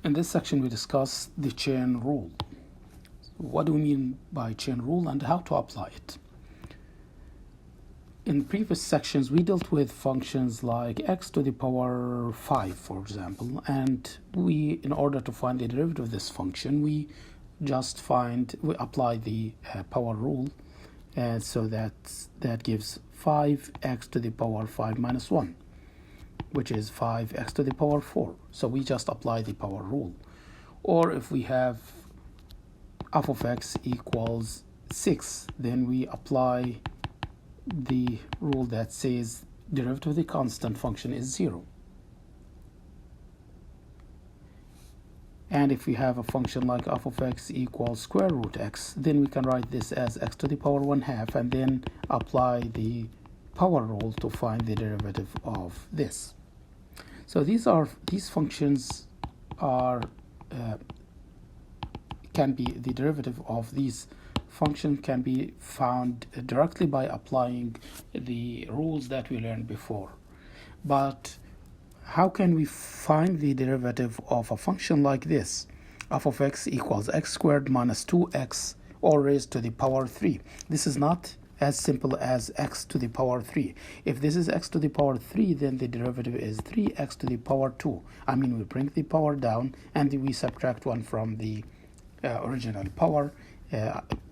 In this section, we discuss the chain rule. What do we mean by chain rule and how to apply it? In previous sections, we dealt with functions like x to the power 5, for example, and in order to find the derivative of this function, we apply the power rule, and so that gives 5x to the power 5 minus 1, which is 5x to the power 4. So we just apply the power rule. Or if we have f of x equals 6, then we apply the rule that says derivative of the constant function is 0. And if we have a function like f of x equals square root x, then we can write this as x to the power 1/2 and then apply the power rule to find the derivative of this. So these functions can be the derivative of these function can be found directly by applying the rules that we learned before. But how can we find the derivative of a function like this? F of x equals x squared minus 2x all raised to the power 3. This is not as simple as x to the power 3. If this is x to the power 3, then the derivative is 3x to the power 2. I mean, we bring the power down and we subtract 1 from the original power.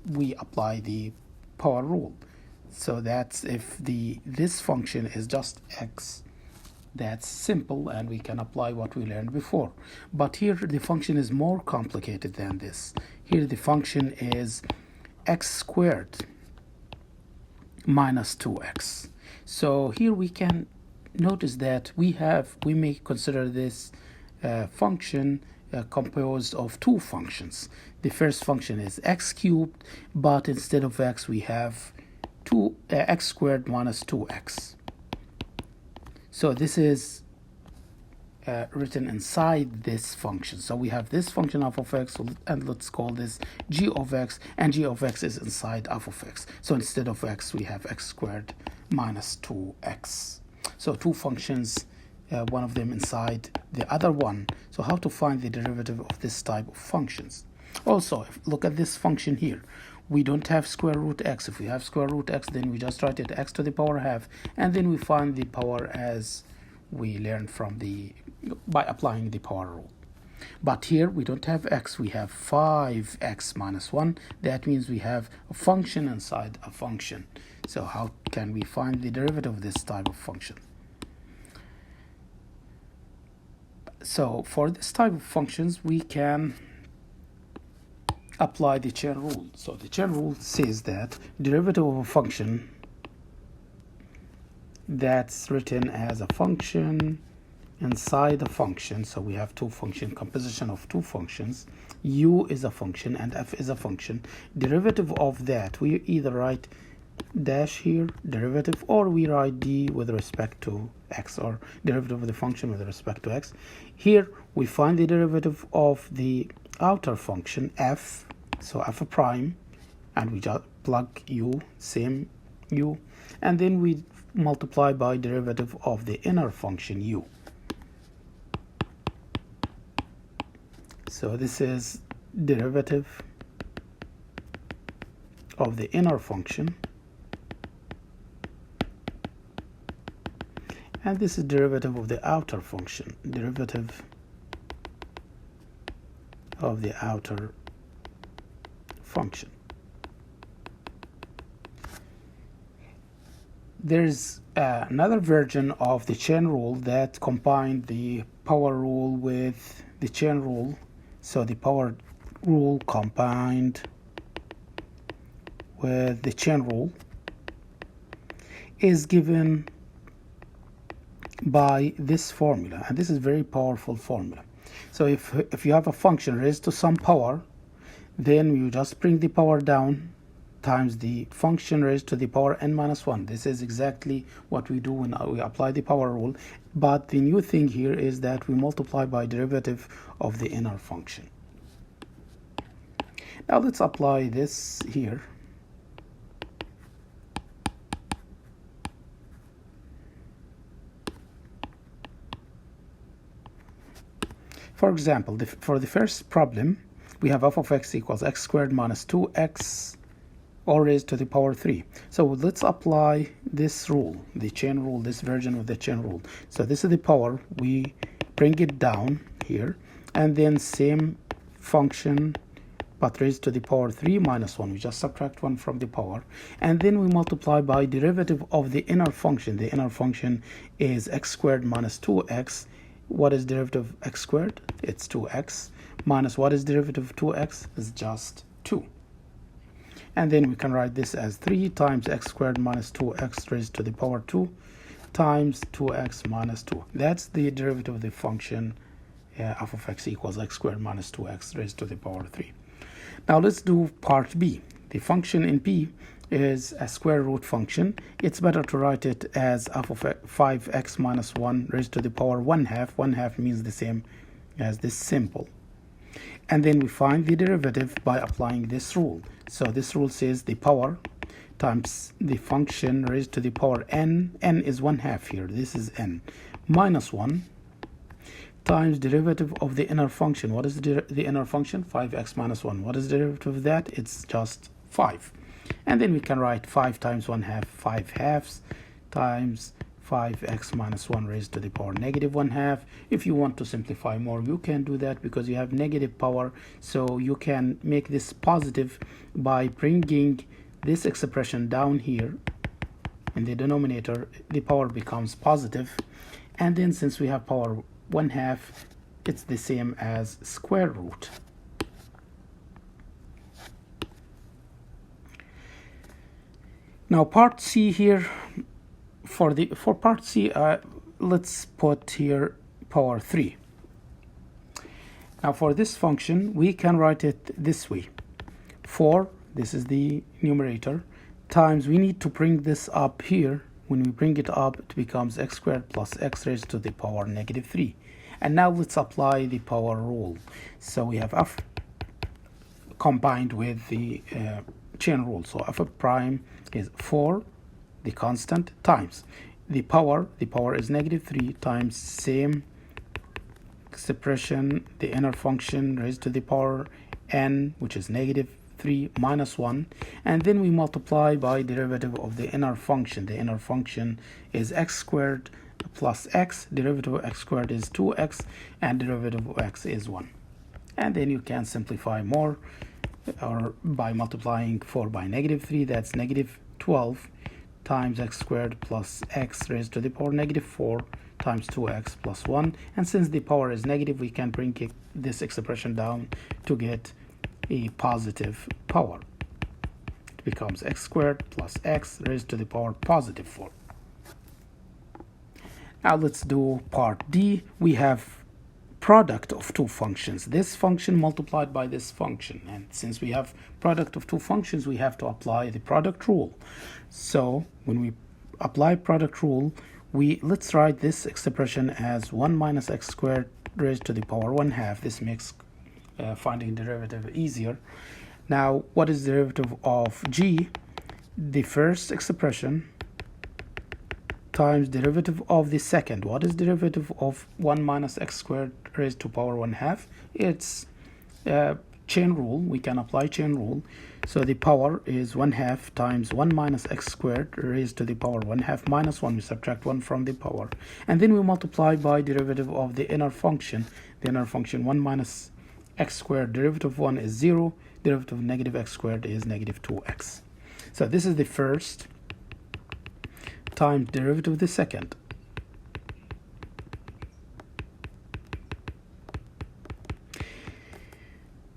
We apply the power rule. So that's if this function is just x, that's simple and we can apply what we learned before. But here the function is more complicated than this. Here the function is x squared minus 2x. So here we can notice that we may consider this function composed of two functions. The first function is x cubed, but instead of x we have x squared minus 2x. So this is written inside this function. So we have this function f of x, and let's call this g of x, and g of x is inside f of x. So instead of x we have x squared minus 2x. So two functions, one of them inside the other one. So how to find the derivative of this type of functions? Also, look at this function here. We don't have square root x. If we have square root x, then we just write it x to the power half, and then we find the power as we learned by applying the power rule. But here we don't have x, we have 5x minus 1. That means we have a function inside a function. So how can we find the derivative of this type of function? So for this type of functions, we can apply the chain rule. So the chain rule says that derivative of a function that's written as a function inside a function. So we have two function composition of two functions. U is a function and f is a function. Derivative of that, we either write dash here, derivative, or we write d with respect to x, or derivative of the function with respect to x. Here we find the derivative of the outer function f, so f prime, and we just plug u, same u, and then we multiply by derivative of the inner function u. So this is derivative of the inner function, and this is derivative of the outer function, derivative of the outer function. There's another version of the chain rule that combined the power rule with the chain rule. So the power rule combined with the chain rule is given by this formula, and this is a very powerful formula. So if you have a function raised to some power, then you just bring the power down times the function raised to the power n minus 1. This is exactly what we do when we apply the power rule, but the new thing here is that we multiply by derivative of the inner function. Now let's apply this here. For example, for the first problem, we have f of x equals x squared minus 2x all raised to the power 3. So let's apply this rule, the chain rule, this version of the chain rule. So this is the power. We bring it down here, and then same function but raised to the power 3 minus 1. We just subtract 1 from the power, and then we multiply by derivative of the inner function. The inner function is x squared minus 2x. What is derivative of x squared? It's 2x. Minus what is derivative of 2x? Is just 2. And then we can write this as 3 times x squared minus 2x raised to the power 2 times 2x minus 2. That's the derivative of the function f of x equals x squared minus 2x raised to the power 3. Now let's do part B. The function in B is a square root function. It's better to write it as f of 5x minus 1 raised to the power 1/2. 1/2 means the same as this symbol. And then we find the derivative by applying this rule. So this rule says the power times the function raised to the power n. N is 1/2 here. This is n. Minus 1 times derivative of the inner function. What is the inner function? 5x minus 1. What is the derivative of that? It's just 5. And then we can write 5 times 1/2, 5/2 times 5x minus 1 raised to the power negative 1/2. If you want to simplify more, you can do that because you have negative power. So you can make this positive by bringing this expression down here in the denominator. The power becomes positive. And then since we have power 1/2, it's the same as square root. Now part C here, for part C, let's put here power 3. Now for this function, we can write it this way. 4, this is the numerator, times, we need to bring this up here. When we bring it up, it becomes x squared plus x raised to the power negative 3. And now let's apply the power rule. So we have f combined with the chain rule. So f of prime is 4, the constant, times the power is negative 3 times same expression, the inner function raised to the power n, which is negative 3 minus 1, and then we multiply by derivative of the inner function. The inner function is x squared plus x. Derivative of x squared is 2x, and derivative of x is 1. And then you can simplify more, or by multiplying 4 by negative 3, that's negative 12 times x squared plus x raised to the power negative 4 times 2x plus 1. And since the power is negative, we can bring this expression down to get a positive power. It becomes x squared plus x raised to the power positive 4. Now let's do part D. We have product of two functions. This function multiplied by this function. And since we have product of two functions, we have to apply the product rule. So when we apply product rule, let's write this expression as 1 minus x squared raised to the power 1/2. This makes finding derivative easier. Now, what is the derivative of g? The first expression times derivative of the second. What is derivative of 1 minus x squared raised to power 1/2? It's chain rule. We can apply chain rule. So the power is 1/2 times 1 minus x squared raised to the power 1/2 minus 1. We subtract 1 from the power. And then we multiply by derivative of the inner function. The inner function 1 minus x squared, derivative of 1 is 0. Derivative of negative x squared is negative 2x. So this is the first times derivative of the second.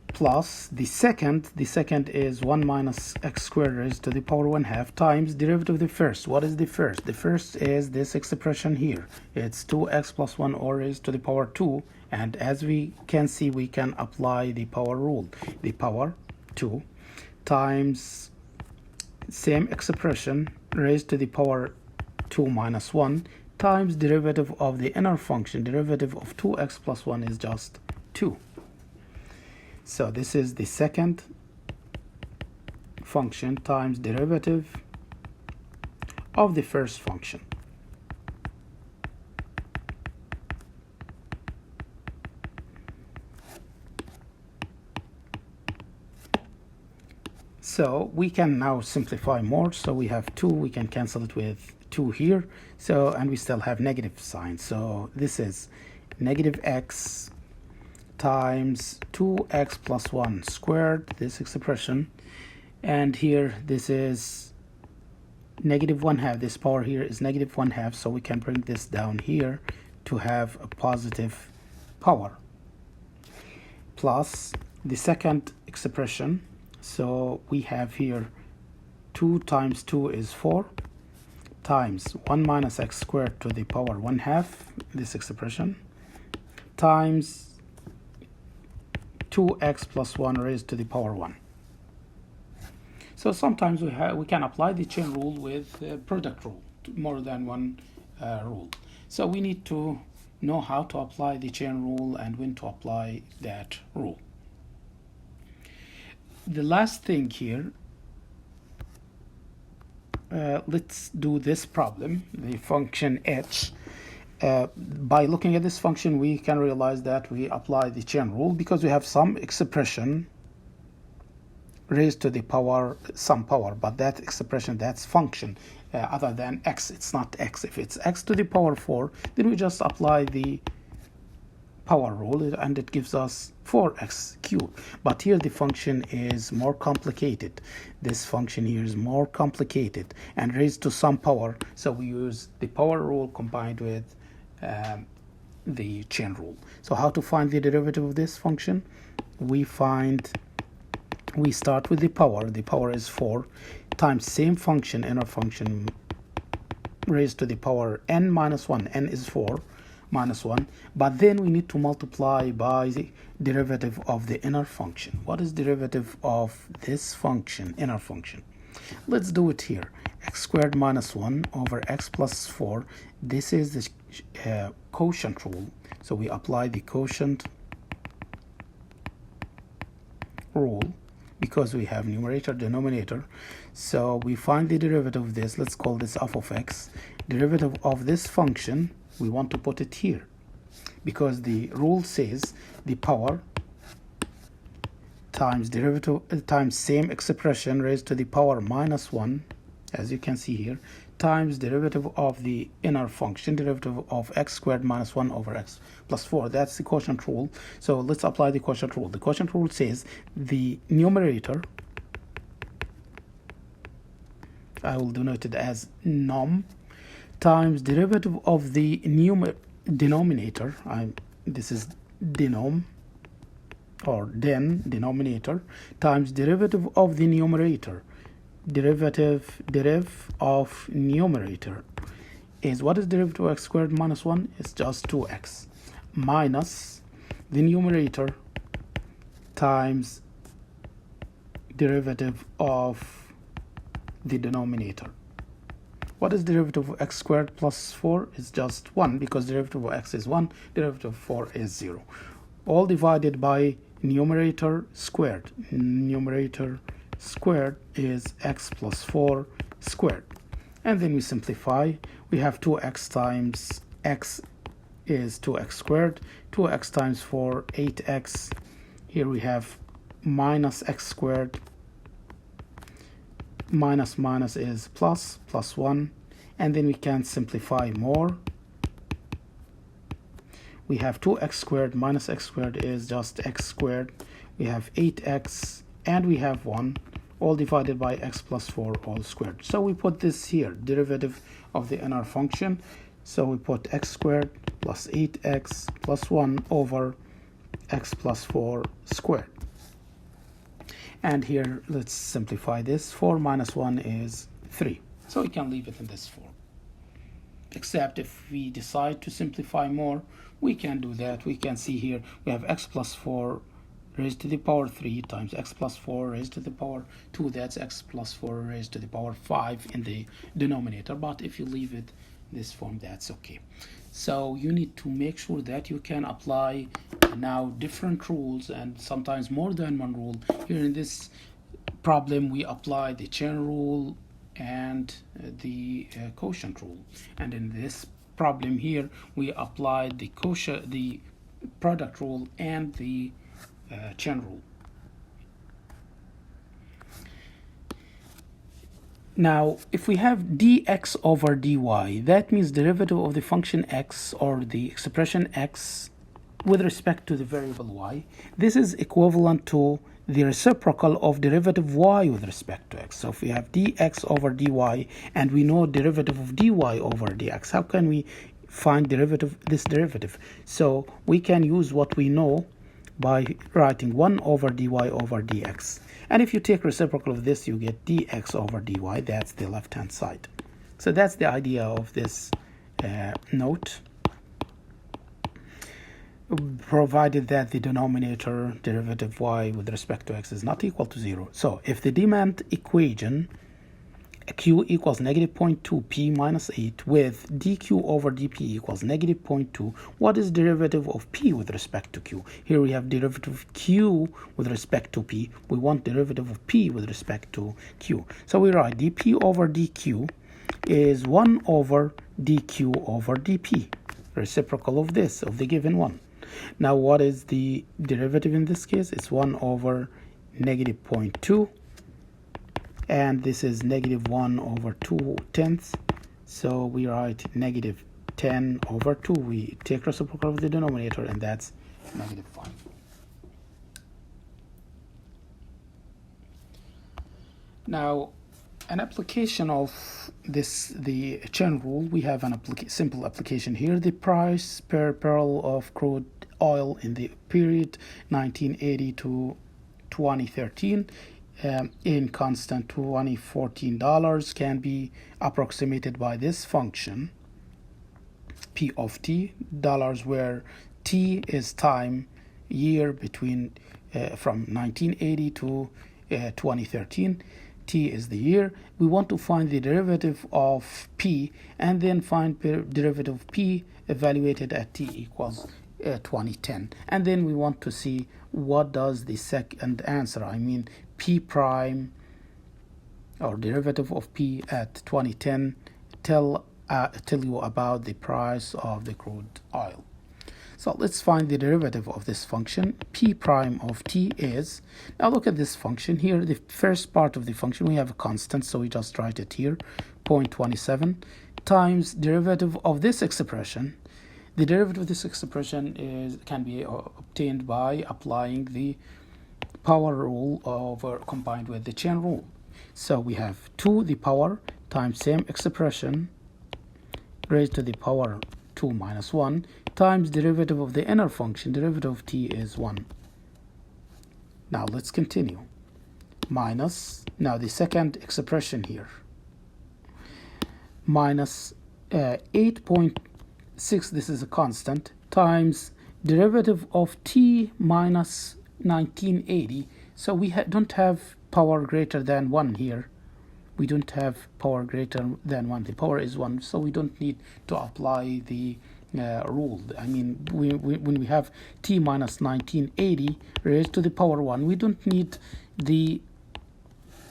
Plus the second is 1 minus x squared raised to the power 1/2 times derivative of the first. What is the first? The first is this expression here. It's 2x plus 1 all raised to the power 2. And as we can see, we can apply the power rule. The power 2 times same expression raised to the power 2 minus 1 times derivative of the inner function. Derivative of 2x plus 1 is just 2. So this is the second function times derivative of the first function. So we can now simplify more. So we have 2, we can cancel it with 2 here. So, and we still have negative sign. So this is negative x times 2x plus 1 squared, this expression. And here this is negative 1/2. This power here is negative 1/2. So we can bring this down here to have a positive power. Plus the second expression. So we have here 2 times 2 is 4 times 1 minus x squared to the power 1/2, this expression, times 2x plus 1 raised to the power 1. So sometimes we can apply the chain rule with product rule, more than one rule. So we need to know how to apply the chain rule and when to apply that rule. The last thing here, let's do this problem, the function h. By looking at this function, we can realize that we apply the chain rule because we have some expression raised to the power, some power, but that expression, that's function other than x, it's not x. If it's x to the power 4, then we just apply the power rule and it gives us 4x cubed. But here the function is more complicated. This function here is more complicated and raised to some power, so we use the power rule combined with the chain rule. So how to find the derivative of this function? We start with the power. The power is 4 times same function, inner function, raised to the power n minus 1. N is 4 minus 1. But then we need to multiply by the derivative of the inner function. What is derivative of this function, inner function? Let's do it here. X squared minus 1 over x plus 4. This is the quotient rule. So we apply the quotient rule because we have numerator, denominator. So we find the derivative of this. Let's call this f of x. Derivative of this function, we want to put it here because the rule says the power times derivative times same expression raised to the power minus 1, as you can see here, times derivative of the inner function, derivative of x squared minus 1 over x plus 4. That's the quotient rule. So let's apply the quotient rule. The quotient rule says the numerator, I will denote it as num, times derivative of the denominator, this is denom or denominator, times derivative of the numerator. Deriv of numerator is, what is derivative of x squared minus 1? It's just 2x minus the numerator times derivative of the denominator. What is derivative of x squared plus 4? Is just 1 because derivative of x is 1, derivative of 4 is 0. All divided by numerator squared. Numerator squared is x plus 4 squared. And then we simplify. We have 2x times x is 2x squared. 2x times 4, 8x. Here we have minus x squared. Minus minus is plus, plus 1. And then we can simplify more. We have 2x squared minus x squared is just x squared. We have 8x and we have 1, all divided by x plus 4 all squared. So we put this here, derivative of the inner function. So we put x squared plus 8x plus 1 over x plus 4 squared. And here, let's simplify this. 4 minus 1 is 3. So we can leave it in this form. Except if we decide to simplify more, we can do that. We can see here, we have x plus 4 raised to the power 3 times x plus 4 raised to the power 2. That's x plus 4 raised to the power 5 in the denominator. But if you leave it in this form, that's okay. So you need to make sure that you can apply now different rules and sometimes more than one rule. Here in this problem, we apply the chain rule and the quotient rule. And in this problem here, we applied the product rule and the chain rule. Now, if we have dx over dy, that means derivative of the function x or the expression x with respect to the variable y. This is equivalent to the reciprocal of derivative y with respect to x. So if we have dx over dy and we know derivative of dy over dx, how can we find this derivative? So we can use what we know by writing 1 over dy over dx. And if you take reciprocal of this, you get dx over dy. That's the left-hand side. So that's the idea of this note, provided that the denominator derivative y with respect to x is not equal to 0. So if the demand equation q equals negative 0.2 p minus 8 with dq over dp equals negative 0.2, what is derivative of p with respect to q? Here we have derivative of q with respect to p. We want derivative of p with respect to q. So we write dp over dq is 1 over dq over dp, reciprocal of this, of the given one. Now what is the derivative in this case? It's 1 over negative 0.2. And this is negative 1 over 2 tenths. So we write negative 10 over 2. We take reciprocal of the denominator, and that's negative 5. Now, an application of the chain rule, we have an simple application here. The price per barrel of crude oil in the period 1980 to 2013 in constant $2014 can be approximated by this function P of t, dollars, where t is time, year between from 1980 to 2013. T is the year. We want to find the derivative of p and then find derivative of p evaluated at t equals 2010. And then we want to see what does the second answer, I mean p prime or derivative of p at 2010 tell you about the price of the crude oil. So let's find the derivative of this function. P prime of t is, now look at this function here. The first part of the function, we have a constant, so we just write it here, 0.27 times derivative of this expression. The derivative of this expression can be obtained by applying the power rule combined with the chain rule. So we have 2 the power times same expression raised to the power 2 minus 1 times derivative of the inner function. Derivative of t is 1. Now let's continue. Minus, now the second expression here, minus 8.6, this is a constant, times derivative of t minus 1980. So we don't have power greater than 1 here. We don't have power greater than 1. The power is 1, so we don't need to apply the rule. I mean, when we have t minus 1980 raised to the power 1, we don't need the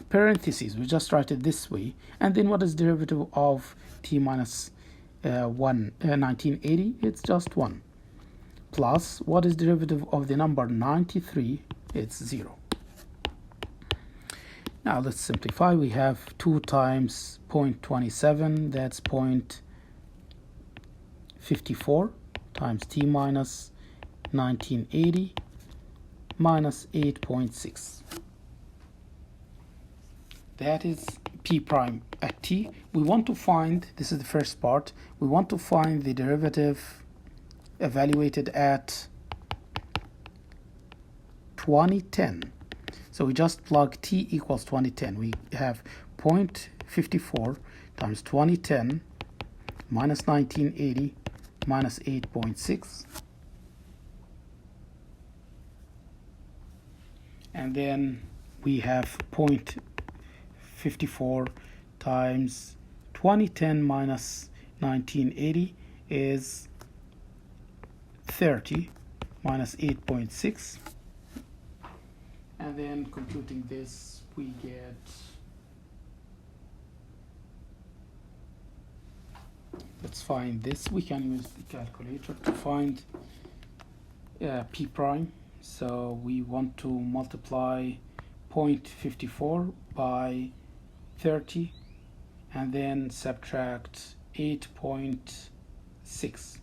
parentheses. We just write it this way. And then what is derivative of t minus 1980? It's just 1. Plus, what is derivative of the number 93? It's 0. Now let's simplify. We have 2 times 0.27, that's 0.54 times t minus 1980 minus 8.6. That is p prime at t. We want to find, this is the first part, we want to find the derivative evaluated at 2010. So we just plug t equals 2010. We have 0.54 times 2010 minus 1980 minus 8.6. And then we have 0.54 times 2010 minus 1980 is 30 minus 8.6. And then computing this, we get let's find this. We can use the calculator to find p prime. So we want to multiply 0.54 by 30 and then subtract 8.6.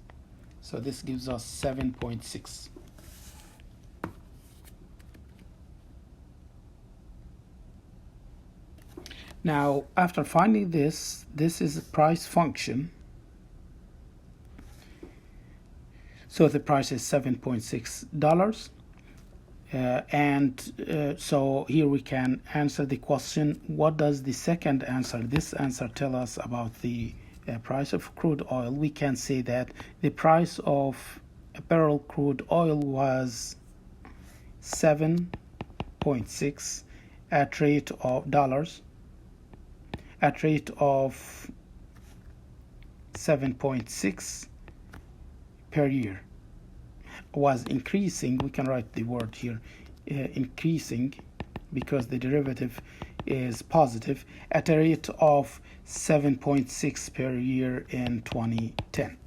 So this gives us 7.6. Now, after finding this is a price function. So the price is $7.6. So here we can answer the question, what does the second answer, this answer, tell us about the price of crude oil? We can say that the price of a barrel crude oil was 7.6 at rate of dollars, at rate of 7.6 per year. Was increasing. We can write the word here, increasing, because the derivative is positive, at a rate of 7.6 per year in 2010.